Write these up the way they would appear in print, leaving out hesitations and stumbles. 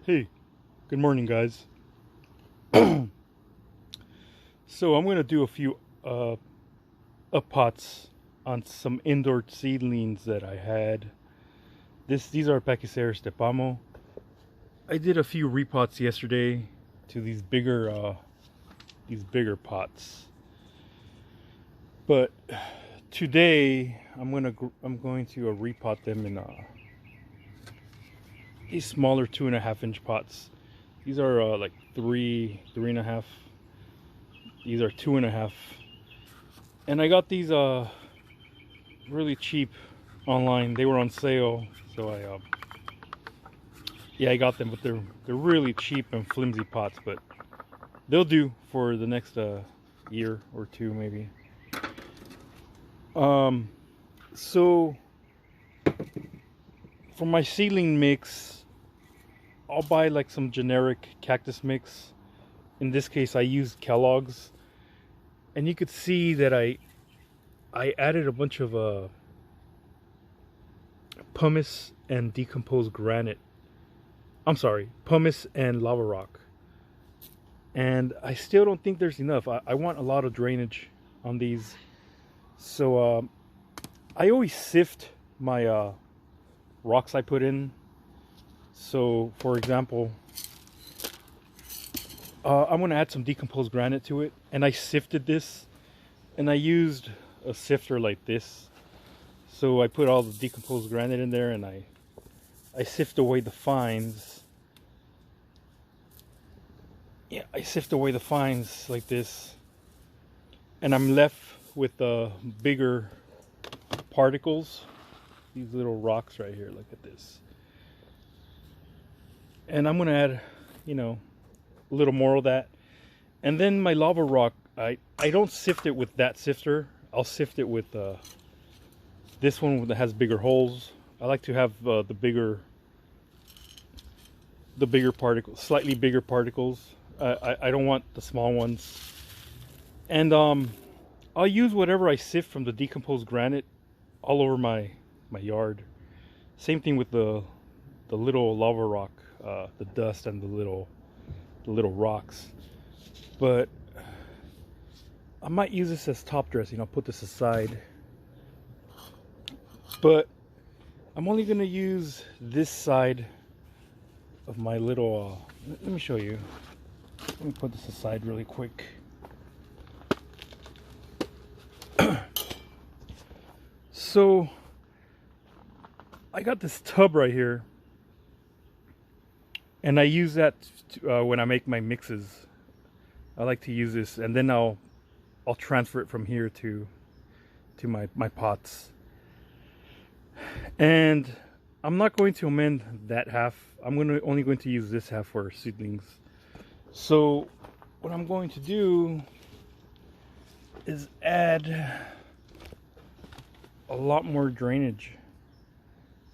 Hey, good morning, guys. So I'm gonna do a few up pots on some indoor seedlings that I had. These are Pachysceras de Pamo. I did a few repots yesterday to these bigger pots, but today I'm going to repot them in these smaller 2.5 inch pots. These are like three and a half. These are 2.5, and I got these really cheap online. They were on sale, so I got them. But they're really cheap and flimsy pots, but they'll do for the next year or two maybe. So for my seedling mix, I'll buy like some generic cactus mix. In this case, I used Kellogg's, and you could see that I added a bunch of pumice and decomposed granite. I'm sorry, pumice and lava rock. And I still don't think there's enough. I want a lot of drainage on these. So I always sift my rocks I put in. So for example, I'm going to add some decomposed granite to it. And I sifted this. And I used a sifter like this. So I put all the decomposed granite in there, and I sift away the fines. Yeah, I sift away the fines like this. And I'm left with the bigger particles. These little rocks right here, look at this. And I'm going to add, a little more of that. And then my lava rock, I don't sift it with that sifter. I'll sift it with this one that has bigger holes. I like to have the bigger particles, slightly bigger particles. I don't want the small ones. And I'll use whatever I sift from the decomposed granite all over my yard. Same thing with the little lava rock, the dust and the little rocks. But I might use this as top dressing. I'll put this aside. But I'm only going to use this side of my little... let me show you. Let me put this aside really quick. So I got this tub right here. And I use that when I make my mixes. I like to use this, and then I'll transfer it from here to my pots. And I'm not going to amend that half. I'm only going to use this half for seedlings. So what I'm going to do is add a lot more drainage.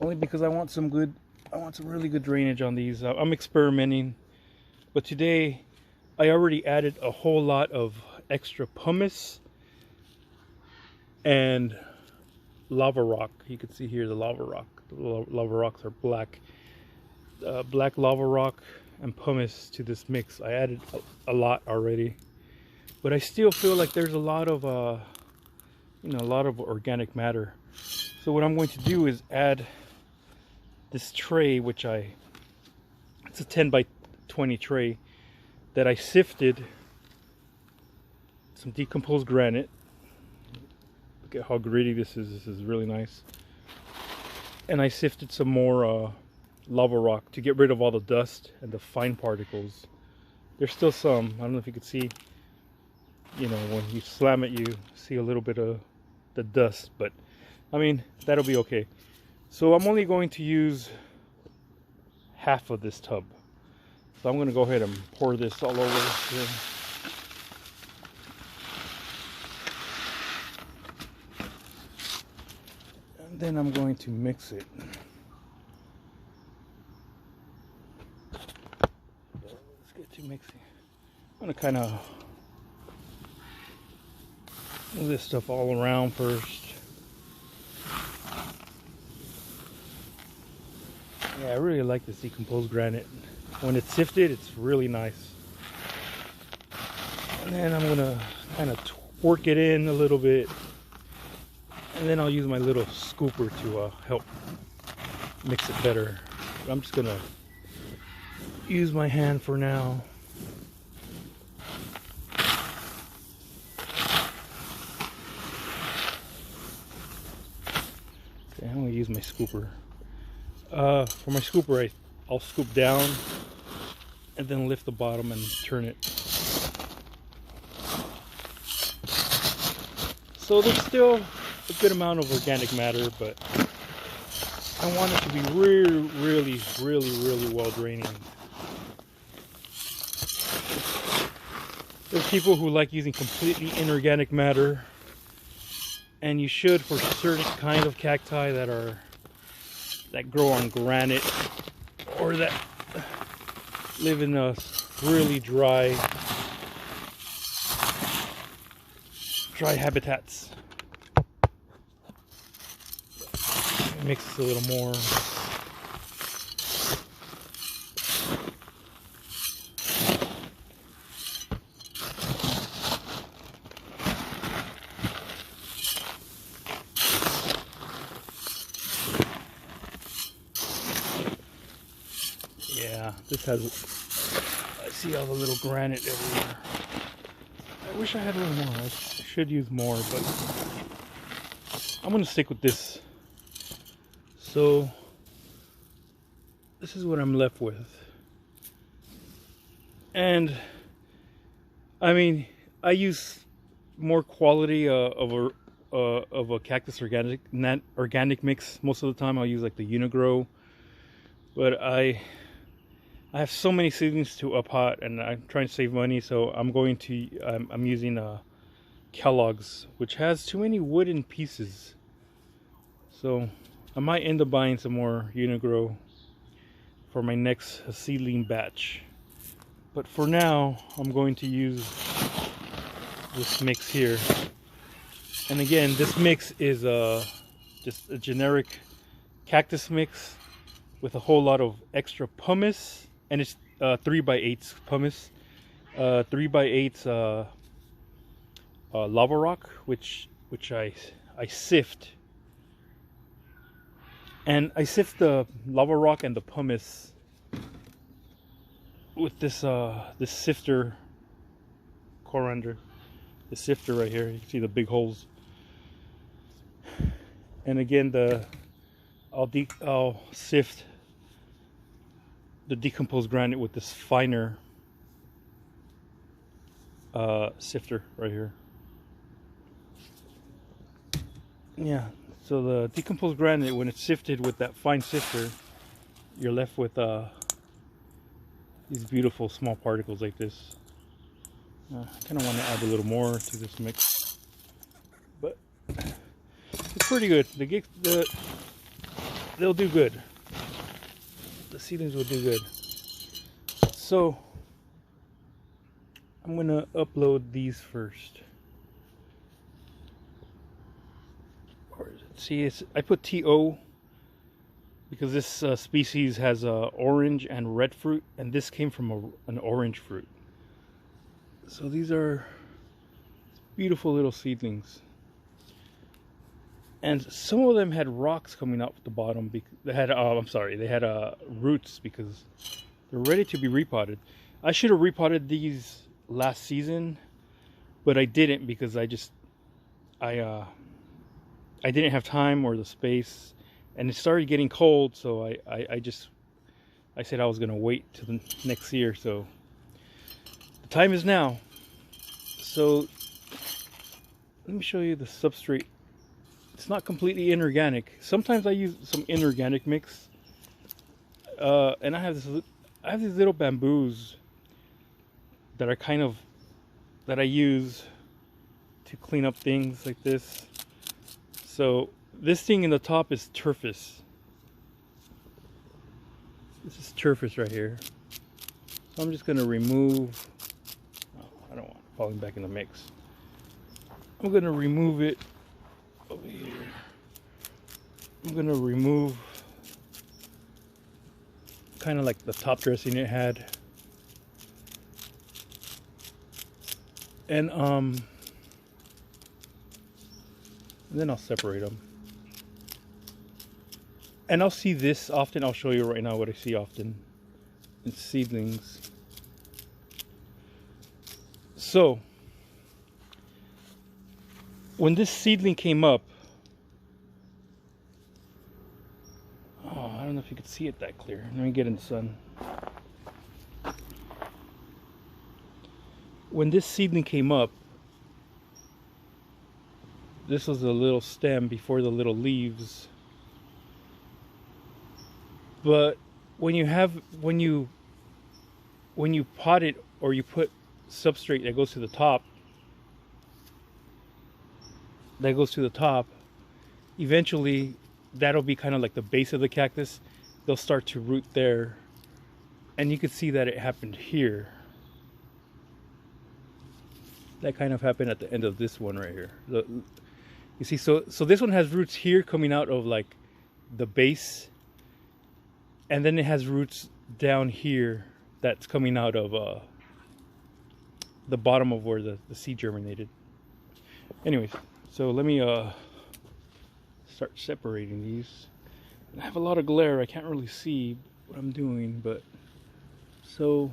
Only because I want some really good drainage on these. I'm experimenting, but today I already added a whole lot of extra pumice and lava rock. You can see here the lava rock. The lava rocks are black. Black lava rock and pumice to this mix. I added a lot already, but I still feel like there's a lot of a lot of organic matter. So what I'm going to do is add this tray, it's a 10 by 20 tray that I sifted some decomposed granite. Look at how gritty this is. This is really nice. And I sifted some more lava rock to get rid of all the dust and the fine particles. There's still some. I don't know if you can see, when you slam it, you see a little bit of the dust, but I mean, that'll be okay. So I'm only going to use half of this tub. So I'm going to go ahead and pour this all over here. And then I'm going to mix it. Let's get to mixing. I'm going to kind of move this stuff all around first. Yeah, I really like this decomposed granite. When it's sifted, it's really nice. And then I'm gonna kind of work it in a little bit, and then I'll use my little scooper to help mix it better. But I'm just gonna use my hand for now. Okay, I'm gonna use my scooper. For my scooper, I'll scoop down and then lift the bottom and turn it. So there's still a good amount of organic matter, but I want it to be really well draining. There's people who like using completely inorganic matter, and you should for certain kind of cacti that grow on granite or that live in a really dry habitats. Mix a little more. Yeah, this has, I see all the little granite everywhere. I wish I had a little more. I should use more, but I'm gonna stick with this. So this is what I'm left with. And I mean, I use more quality of a cactus organic mix. Most of the time I'll use like the Unigrow, but I have so many seedlings to pot, and I'm trying to save money, so I'm using Kellogg's, which has too many wooden pieces. So I might end up buying some more Unigrow for my next seedling batch. But for now, I'm going to use this mix here. And again, this mix is just a generic cactus mix with a whole lot of extra pumice. And it's 3x8 pumice, 3x8 lava rock, which I sift, and I sift the lava rock and the pumice with this this sifter, coriander, the sifter right here. You can see the big holes. And again, I'll sift the decomposed granite with this finer sifter right here. Yeah, so the decomposed granite, when it's sifted with that fine sifter, you're left with these beautiful small particles like this. I kind of want to add a little more to this mix, but it's pretty good. They'll do good. The seedlings will do good. So I'm gonna upload these first. See, I put TO because this species has orange and red fruit, and this came from an orange fruit. So these are beautiful little seedlings. And some of them had rocks coming out the bottom. They had, they had roots because they're ready to be repotted. I should have repotted these last season, but I didn't because I didn't have time or the space, and it started getting cold. So I said I was gonna wait till the next year. So the time is now. So let me show you the substrate. It's not completely inorganic. Sometimes I use some inorganic mix, and I have these little bamboos that I use to clean up things like this. So this thing in the top is turfus. This is turfus right here. So I'm just gonna remove. Oh, I don't want it falling back in the mix. I'm gonna remove it. Over here, I'm gonna remove kind of like the top dressing it had. And then I'll separate them. And I'll see this often. I'll show you right now what I see often in seedlings. So when this seedling came up, oh, I don't know if you could see it that clear. Let me get in the sun. When this seedling came up, this was a little stem before the little leaves. But when you pot it, or you put substrate that goes to the top, eventually that'll be kind of like the base of the cactus. They'll start to root there, and you can see that it happened here. That kind of happened at the end of this one right here. You see, so this one has roots here coming out of like the base, and then it has roots down here that's coming out of the bottom of where the seed germinated. Anyways, so let me start separating these. I have a lot of glare. I can't really see what I'm doing, but so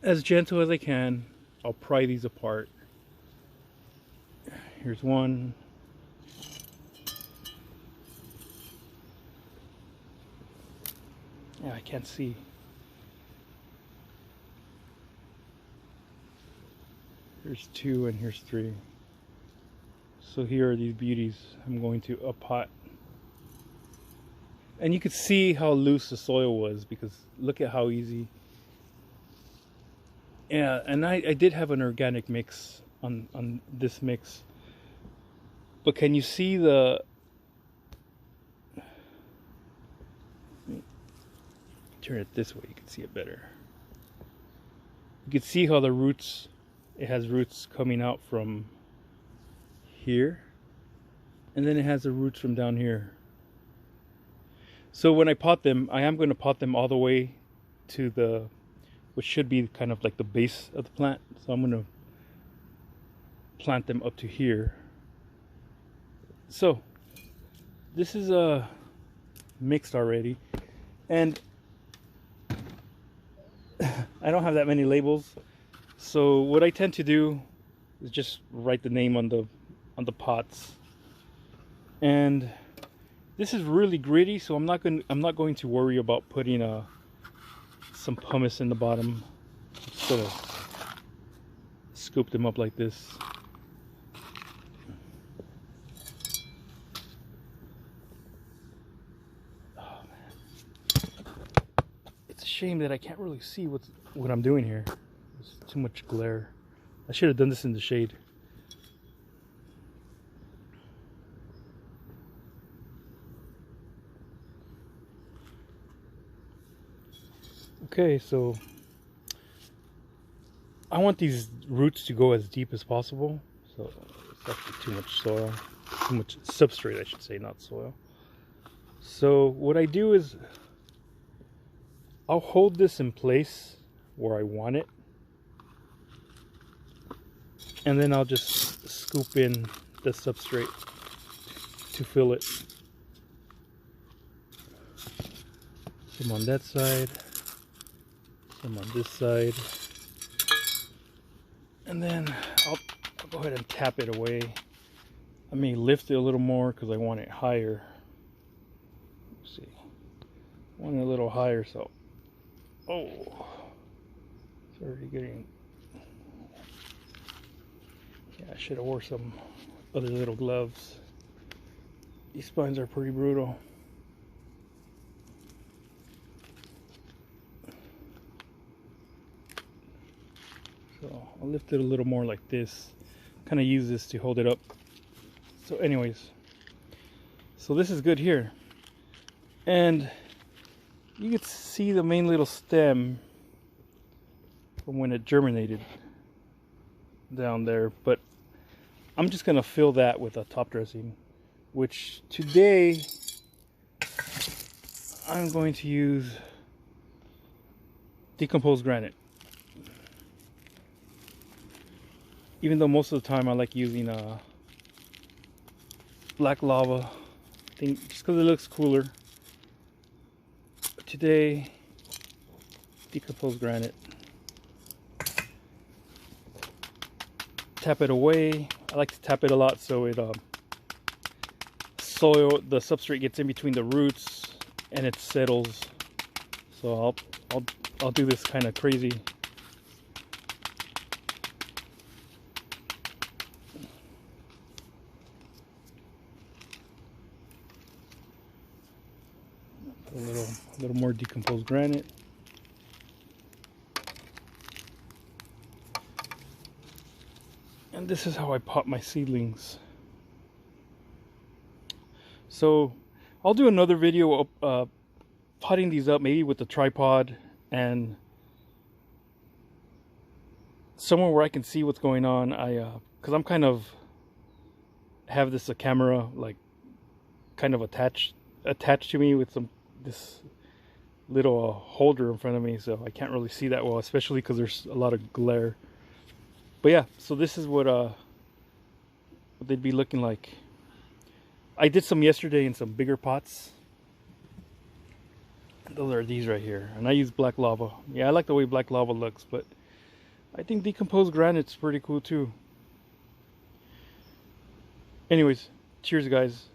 as gentle as I can, I'll pry these apart. Here's one. Yeah, I can't see. Here's two and here's three. So here are these beauties. I'm going to pot. And you could see how loose the soil was, because look at how easy. Yeah, and I did have an organic mix on this mix. But can you see the... Turn it this way, you can see it better. You can see how the roots, it has roots coming out from here, and then it has the roots from down here. So when I pot them, I am going to pot them all the way to the, which should be kind of like the base of the plant. So I'm going to plant them up to here. So this is mixed already, and I don't have that many labels. So what I tend to do is just write the name on the pots. And this is really gritty, so I'm not going to worry about putting some pumice in the bottom. I'm just gonna scoop them up like this. Oh man, it's a shame that I can't really see what I'm doing here. There's too much glare. I should have done this in the shade. Okay, so I want these roots to go as deep as possible. So it's actually too much soil, too much substrate, I should say, not soil. So what I do is I'll hold this in place where I want it, and then I'll just scoop in the substrate to fill it. Some on that side, some on this side, and then I'll go ahead and tap it away. I may lift it a little more because I want it higher. Let's see, I want it a little higher, so oh, it's already getting. Yeah, I should have wore some other little gloves. These spines are pretty brutal. So I'll lift it a little more like this. Kind of use this to hold it up. So anyways, so this is good here. And you can see the main little stem from when it germinated down there. But I'm just going to fill that with a top dressing, which today I'm going to use decomposed granite. Even though most of the time I like using black lava, I think just because it looks cooler. But today, decomposed granite. Tap it away. I like to tap it a lot so it the substrate gets in between the roots and it settles. So I'll do this kind of crazy. Put a little more decomposed granite. And this is how I pot my seedlings. So I'll do another video of potting these up, maybe with the tripod and somewhere where I can see what's going on. Because I'm kind of have this a camera like kind of attached to me with this little holder in front of me, so I can't really see that well, especially because there's a lot of glare. But yeah, so this is what they'd be looking like. I did some yesterday in some bigger pots. Those are these right here, and I use black lava. Yeah, I like the way black lava looks, but I think decomposed granite's pretty cool too. Anyways, cheers guys.